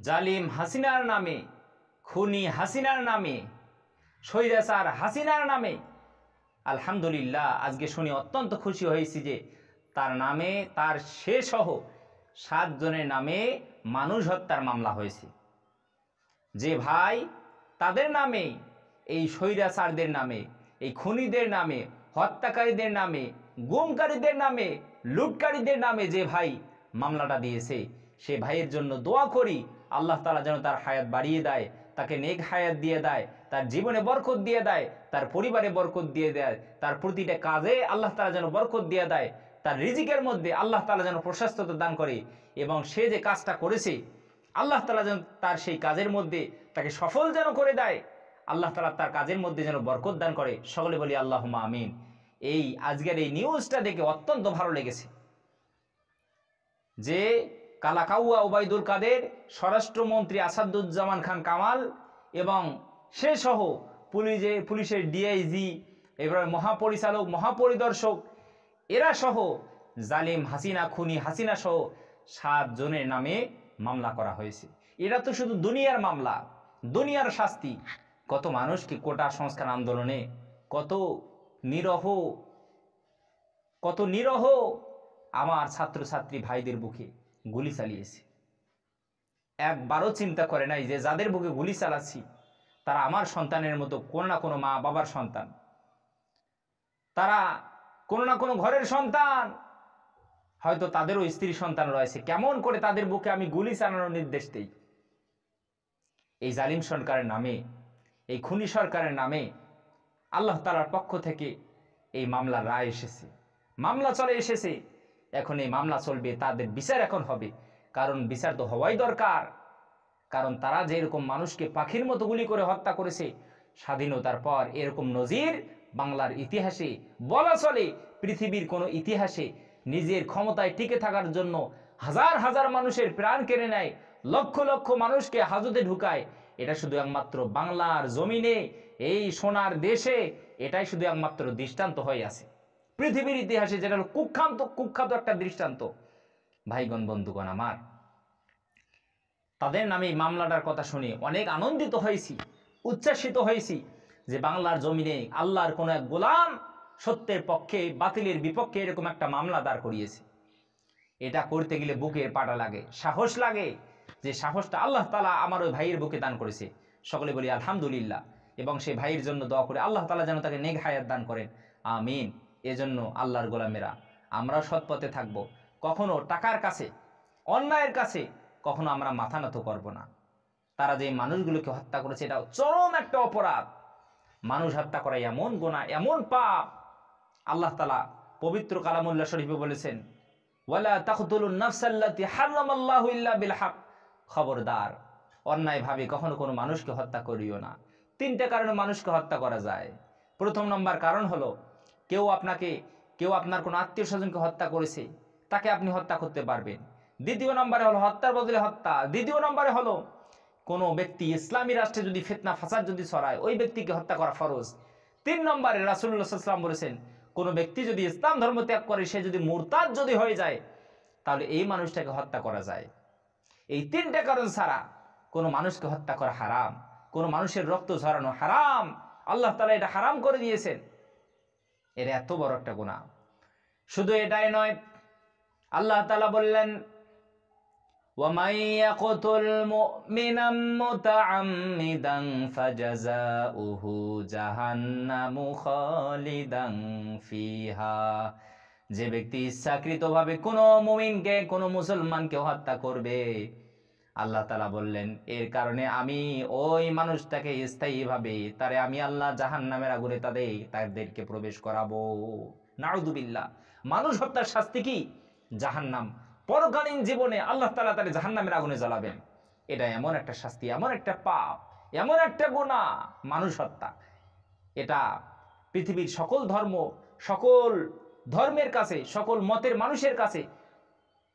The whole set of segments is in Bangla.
জালিম হাসিনার নামে, খুনি হাসিনার নামে, স্বৈরাচার হাসিনার নামে। আলহামদুলিল্লাহ, আজকে শুনে অত্যন্ত খুশি হয়েছি যে তার নামে, তার সে সহ 7 জনের নামে মানুষ হত্যার মামলা হয়েছে। যে ভাই তাদের নামে, এই স্বৈরাচারদের নামে, এই খুনিদের নামে, হত্যাকারীদের নামে, গুমকারীদের নামে, লুটকারীদের নামে যে ভাই মামলাটা দিয়েছে, সে ভাইয়ের জন্য দোয়া করি আল্লাহ তাআলা যেন তার হায়াত বাড়িয়ে দেয়, তাকে নেক হায়াত দিয়ে দেয়, তার জীবনে বরকত দিয়ে দেয়, তার পরিবারে বরকত দিয়ে দেয়, তার প্রতিটা কাজে আল্লাহ তাআলা যেন বরকত দিয়ে দেয়, তার রিজিকের মধ্যে আল্লাহ তাআলা যেন প্রশস্ততা দান করে, এবং সে যে কাজটা করেছে আল্লাহ তাআলা যেন তার সেই কাজের মধ্যে তাকে সফল যেন করে দেয়, আল্লাহ তাআলা তার কাজের মধ্যে যেন বরকত দান করে। সকলে বলি আল্লাহুম্মা আমিন। এই আজকের এই নিউজটা দেখে অত্যন্ত ভালো লেগেছে যে কালাকাউয়া ওবায়দুল কাদের, স্বরাষ্ট্রমন্ত্রী আসাদুজ্জামান খান কামাল এবং সে সহ পুলিশের ডিআইজি, এবার মহাপরিচালক, মহাপরিদর্শক, এরা সহ জালিম হাসিনা, খুনি হাসিনা সহ 7 জনের নামে মামলা করা হয়েছে। এটা তো শুধু দুনিয়ার মামলা, দুনিয়ার শাস্তি। কত মানুষকে কোটা সংস্কার আন্দোলনে কত নিরহ আমার ছাত্রছাত্রী ভাইদের বুকে গুলি চালিয়েছে। একবারও চিন্তা করে নাই যে যাদের বুকে গুলি চালাচ্ছি তারা আমার সন্তানের মতো কোনো না কোনো মা বাবার সন্তান, তারা কোনো না কোনো ঘরের সন্তান, হয়তো তাদেরও স্ত্রী সন্তান রয়েছে। কেমন করে তাদের বুকে আমি গুলি চালানোর নির্দেশ দেই? এই জালিম সরকারের নামে, এই খুনি সরকারের নামে আল্লাহ তাআলার পক্ষ থেকে এই মামলার রায় এসেছে, মামলা চলে এসেছে। এখন এই মামলা চলবে, তাদের বিচার এখন হবে। কারণ বিচার তো হওয়াই দরকার। কারণ তারা যে এরকম মানুষকে পাখির মতো গুলি করে হত্যা করেছে, স্বাধীনতার পর এরকম নজির বাংলার ইতিহাসে বলা চলে, পৃথিবীর কোনো ইতিহাসে নিজের ক্ষমতায় টিকে থাকার জন্য হাজার হাজার মানুষের প্রাণ কেড়ে নেয়, লক্ষ লক্ষ মানুষকে হাজতে ঢুকায়, এটা শুধু একমাত্র বাংলার জমিনে, এই সোনার দেশে এটাই শুধু একমাত্র দৃষ্টান্ত হয়ে আছে পৃথিবীর ইতিহাসে, যেটা হলো কুখ্যাত একটা দৃষ্টান্ত। ভাইগণ, বন্ধুগণ আমার, তাদের নামে এই মামলাটার কথা শুনে অনেক আনন্দিত হয়েছি, উচ্ছ্বাসিত হয়েছি যে বাংলার জমিনে আল্লাহর কোন এক গোলাম সত্যের পক্ষে বাতিলের বিপক্ষে এরকম একটা মামলা দাঁড় করিয়েছে। এটা করতে গেলে বুকের পাটা লাগে, সাহস লাগে, যে সাহসটা আল্লাহ তাআলা আমার ওই ভাইয়ের বুকে দান করেছে। সকলে বলি আলহামদুলিল্লাহ, এবং সেই ভাইয়ের জন্য দোয়া করে আল্লাহ তাআলা যেন তাকে নেক হায়াত দান করেন, আমিন। এজন্য আল্লাহর গোলামেরা আমরা সৎ পথে থাকব, কখনো টাকার কাছে, অন্যায়ের কাছে কখনো আমরা মাথা নত করব না। তারা যে মানুষগুলোকে হত্যা করেছে এটা চরম একটা অপরাধ। মানুষ হত্যা করা এমন গুনাহ, এমন পাপ। আল্লাহ তাআলা পবিত্র কালামুল্লাহ শরীফে বলেছেন, ওয়ালা তাকতুলুন নাফসাল্লাতী হারামাল্লাহু ইল্লা বিল হক। খবরদার, অন্যায়ভাবে কখনো কোনো মানুষকে হত্যা করিও না। 3টে কারণে মানুষকে হত্যা করা যায়। প্রথম নম্বর কারণ হলো কেউ আপনার কোনো আত্মীয় স্বজনকে হত্যা করেছে, তাকে আপনি হত্যা করতে পারবেন। দ্বিতীয় নম্বরে হলো হত্যার বদলে হত্যা। দ্বিতীয় নম্বরে হলো কোনো ব্যক্তি ইসলামী রাষ্ট্রে যদি ফিতনা ফাসাদ যদি ছড়ায়, ওই ব্যক্তিকে হত্যা করা ফরজ। 3 নম্বরে রাসূলুল্লাহ সাল্লাল্লাহু আলাইহি ওয়াসাল্লাম বলেছেন, কোনো ব্যক্তি যদি ইসলাম ধর্ম ত্যাগ করে, সে যদি মুরতাদ যদি হয়ে যায়, তাহলে এই মানুষটাকে হত্যা করা যায়। এই 3টে কারণ ছাড়া কোনো মানুষকে হত্যা করা হারাম, কোনো মানুষের রক্ত ঝরানো হারাম। আল্লাহ তাআলা এটা হারাম করে দিয়েছেন। এর এত বড় একটা গুনাহ। শুধু এটাই নয়, আল্লাহ তাআলা বললেন, وَمَن يَقْتُلْ مُؤْمِنًا مُتَعَمِّدًا فَجَزَاؤُهُ جَهَنَّمُ خَالِدًا فِيهَا। যে ব্যক্তি ইচ্ছাকৃতভাবে কোনো মুমিনকে, কোনো মুসলমানকে হত্যা করবে, আল্লাহ তাআলা বললেন এর কারণে আমি ওই মানুষটাকে স্থায়ীভাবে আমি আল্লাহ জাহান্নামের আগুনে তাদেরকে প্রবেশ করাবো। নাউযুবিল্লাহ। মানুষ হত্যার শাস্তি কি? জাহান্নাম। পরকালীন জীবনে আল্লাহ তাআলা তাকে জাহান্নামের আগুনে জ্বালাবেন। এটা এমন একটা শাস্তি, এমন একটা পাপ, এমন একটা গুনাহ, মানুষ হত্যা। এটা পৃথিবীর সকল ধর্ম, সকল ধর্মের কাছে, সকল মতের মানুষের কাছে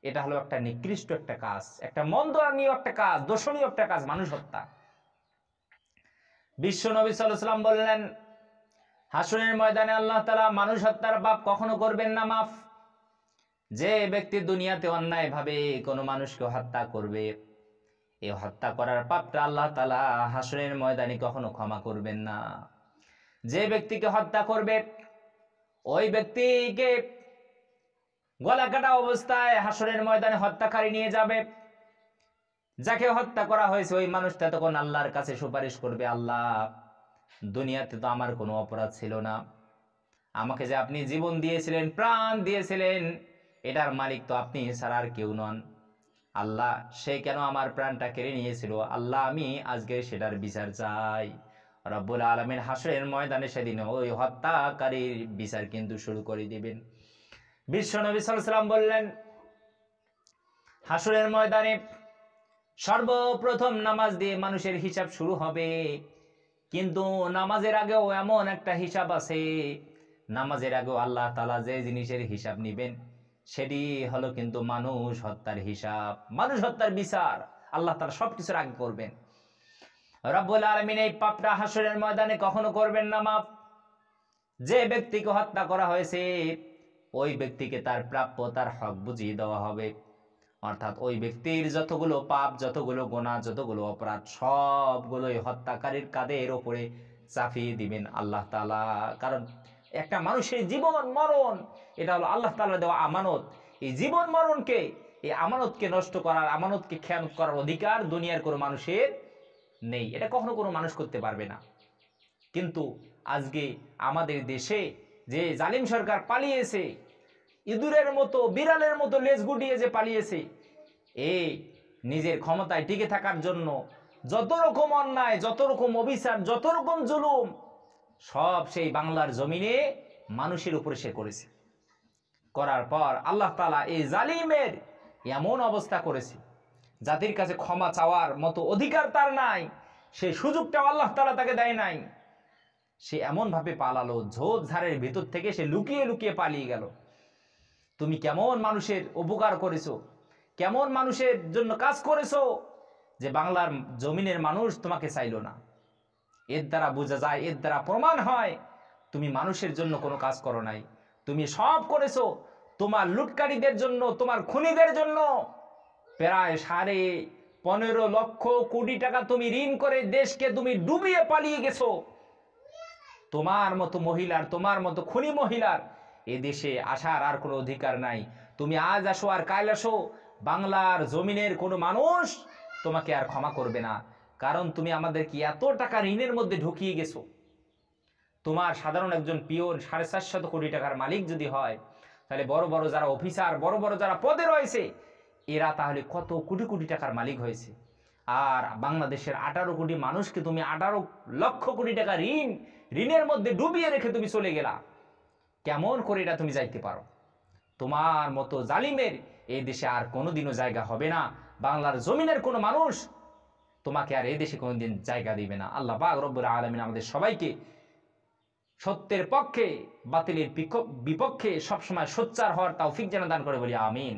এটা হলো একটা নিকৃষ্ট একটা কাজ, একটা মন্দনীয় একটা কাজ, দোষণীয় একটা কাজ, মানুষ হত্যা। বিশ্ব নবী সাল্লাল্লাহু আলাইহি ওয়াসাল্লাম বললেন, হাসরের ময়দানে আল্লাহ তাআলা মানুষ হত্যার পাপ কখনো করবেন না মাফ। যে ব্যক্তি দুনিয়াতে অন্যায়ভাবে কোনো মানুষকে হত্যা করবে, এই হত্যা করার পাপটা আল্লাহ তাআলা হাসরের ময়দানে কখনো ক্ষমা করবেন না। যে ব্যক্তিকে হত্যা করবে ওই ব্যক্তিকে গলা কাটা অবস্থায় হাসরের ময়দানে হত্যাকারী নিয়ে যাবে। যাকে হত্যা করা হয়েছে ওই মানুষটা তখন আল্লাহর কাছে সুপারিশ করবে, আল্লাহ, দুনিয়াতে তো আমার কোনো অপরাধ ছিল না, আমাকে যে আপনি জীবন দিয়েছিলেন, প্রাণ দিয়েছিলেন, এটার মালিক তো আপনি ছাড়া আর কেউ নন। আল্লাহ, সে কেন আমার প্রাণটা কেড়ে নিয়েছিল? আল্লাহ, আমি আজকে সেটার বিচার চাই। রব্বুল আলামিন হাসরের ময়দানে সেদিন ওই হত্যাকারীর বিচার কিন্তু শুরু করে দিবেন। বিশ্বনবী সাল্লাল্লাহু আলাইহি ওয়াসাল্লাম বললেন, হাসরের ময়দানে সর্বপ্রথম নামাজ দিয়ে মানুষের হিসাব শুরু হবে, কিন্তু নামাজের আগেও এমন একটা হিসাব আছে, নামাজের আগেও আল্লাহ তাআলা যে জিনিসের হিসাব নেবেন সেটি হলো কিন্তু মানুষ হত্যার হিসাব, মানুষ হত্যার বিচার আল্লাহ তাআলা সবকিছুর আগে করবেন। রব্বুল আলামিন এই পাপটা হাসরের ময়দানে কখনো করবেন না মাফ। যে ব্যক্তিকে হত্যা করা হয়েছে ওই ব্যক্তিকে তার প্রাপ্য, তার হক বুঝিয়ে দেওয়া হবে। অর্থাৎ ওই ব্যক্তির যতগুলো পাপ, যতগুলো গুনাহ, যতগুলো অপরাধ সবগুলোই হত্যাকারীর কাঁধের ওপরে চাপিয়ে দিবেন আল্লাহ তাআলা। কারণ একটা মানুষের জীবন মরণ এটা হলো আল্লাহ তাআলা দেওয়া আমানত। এই জীবন মরণকে, এই আমানতকে নষ্ট করার, আমানতকে খেয়ানত করার অধিকার দুনিয়ার কোনো মানুষের নেই, এটা কখনো কোনো মানুষ করতে পারবে না। কিন্তু আজকে আমাদের দেশে যে জালিম সরকার পালিয়েছে, ইঁদুরের মতো, বিড়ালের মতো লেজ গুটিয়ে যে পালিয়েছে, এই নিজের ক্ষমতায় টিকে থাকার জন্য যত রকম অন্যায়, যত রকম অবিচার, যত রকম জুলুম সব সেই বাংলার জমিনে মানুষের উপরে সে করেছে। করার পর আল্লাহ তাআলা এই জালিমের এমন অবস্থা করেছে, জাতির কাছে ক্ষমা চাওয়ার মতো অধিকার তার নাই, সেই সুযোগটাও আল্লাহ তাআলা তাকে দেয় নাই। সে এমনভাবে পালালো, ঝোপঝাড়ের ভিতর থেকে সে লুকিয়ে লুকিয়ে পালিয়ে গেল। তুমি কেমন মানুষের উপকার করেছো, কেমন মানুষের জন্য কাজ করেছো যে বাংলার জমিনের মানুষ তোমাকে চাইলো না। এর দ্বারা বোঝা যায়, এর দ্বারা প্রমাণ হয় তুমি মানুষের জন্য কোনো কাজ করো নাই। তুমি সব করেছো তোমার লুটকারীদের জন্য, তোমার খুনিদের জন্য। প্রায় 15.5 লক্ষ কোটি টাকা তুমি ঋণ করে দেশকে তুমি ডুবিয়ে পালিয়ে গেছো। তোমার মতো মহিলার, তোমার মতো খুনি মহিলার এ দেশে আসার আর কোনো অধিকার নাই। তুমি আজ আসো আর কাল আসো, বাংলার জমিনের কোনো মানুষ তোমাকে আর ক্ষমা করবে না। কারণ তুমি আমাদেরকে এত টাকা ঋণের মধ্যে ঢুকিয়ে গেছো। তোমার সাধারণ একজন পিওন 450 কোটি টাকার মালিক যদি হয়, তাহলে বড় বড় যারা অফিসার, বড় বড় যারা পদে রয়েছে, এরা তাহলে কত কোটি কোটি টাকার মালিক হয়েছে। আর বাংলাদেশের 18 কোটি মানুষকে তুমি 18 লক্ষ কোটি টাকা ঋণের মধ্যে ডুবিয়ে রেখে তুমি চলে গেলা। কেমন করে এটা তুমি যাইতে পারো? তোমার মতো জালিমের এই দেশে আর কোনোদিনও জায়গা হবে না। বাংলার জমিনের কোনো মানুষ তোমাকে আর এই দেশে কোনোদিন জায়গা দিবে না। আল্লাহ পাক রব্বুল আলামিন আমাদের সবাইকে সত্যের পক্ষে, বাতিলের বিপক্ষে সবসময় সোচ্চার হওয়ার তৌফিক যেন দান করে, বলি আমিন।